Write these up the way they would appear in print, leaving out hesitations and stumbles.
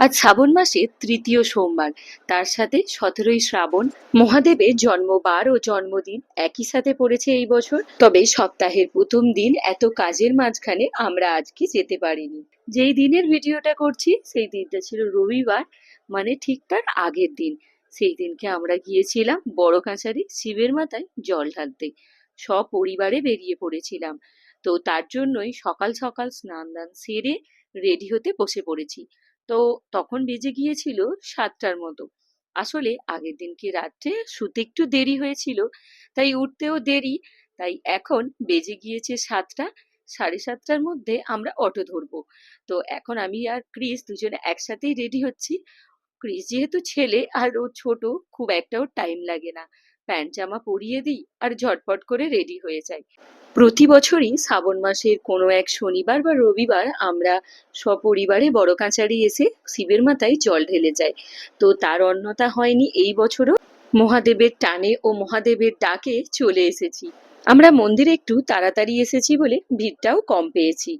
আজ শ্রাবণ মাসের তৃতীয় সোমবার, তার সাথে 17ই শ্রাবণ। মহাদেবের জন্মবার ও জন্মদিন একই সাথে পড়েছে এই বছর। তবে সপ্তাহের প্রথম দিন এত কাজের মাঝখানে আমরা আজকে যেতে পারিনি। যেই দিনের ভিডিওটা করছি সেই দিনটা ছিল রবিবার, মানে ঠিক তার আগের দিন। সেই দিনকে আমরা গিয়েছিলাম বড় কাছারি শিবের মাথায় জল ঢালতে। সপরিবারে বেরিয়ে পড়েছিলাম। তো তার জন্যই সকাল সকাল স্নান দান সেরে রেডি হতে বসে পড়েছি। তো তখন বেজে গিয়েছিল 7টার মতো। আসলে আগের দিনকে রাত্রে শুতে একটু দেরি হয়েছিল, তাই উঠতেও দেরি। তাই এখন বেজে গিয়েছে 7টা। 7:30টার মধ্যে আমরা অটো ধরবো। তো এখন আমি আর ক্রিস দুজনে একসাথেই রেডি হচ্ছি। ক্রিস যেহেতু ছেলে আর ও ছোট, খুব একটাও টাইম লাগে না। প্যান্ট জামা পরিয়ে দিই আর ঝটপট করে রেডি হয়ে যাই। প্রতি বছরই শ্রাবণ মাসের কোনো এক শনিবার বা রবিবার আমরা সপরিবারে বড় কাছারি এসে শিবের মাথায় জল ঢেলে যাই। তো তার অন্যথা হয়নি এই বছরও। মহাদেবের টানে ও মহাদেবের ডাকে চলে এসেছি। আমরা মন্দিরে একটু তাড়াতাড়ি এসেছি বলে ভিড়টাও কম পেয়েছি।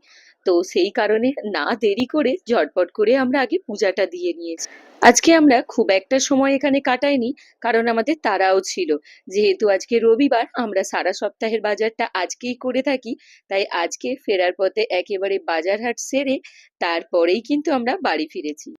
তো সেই কারণে না দেরি করে ঝটপট করে আমরা আগে পূজাটা দিয়ে নিয়েছি। আজকে আমরা খুব একটা সময় এখানে কাটাইনি, কারণ আমাদের তাড়াও ছিল। যেহেতু আজকে রবিবার, আমরা সারা সপ্তাহের বাজারটা আজকেই করে থাকি। তাই আজকে ফেরার পথে একেবারে বাজার হাট সেরে তারপরেই কিন্তু আমরা বাড়ি ফিরেছি।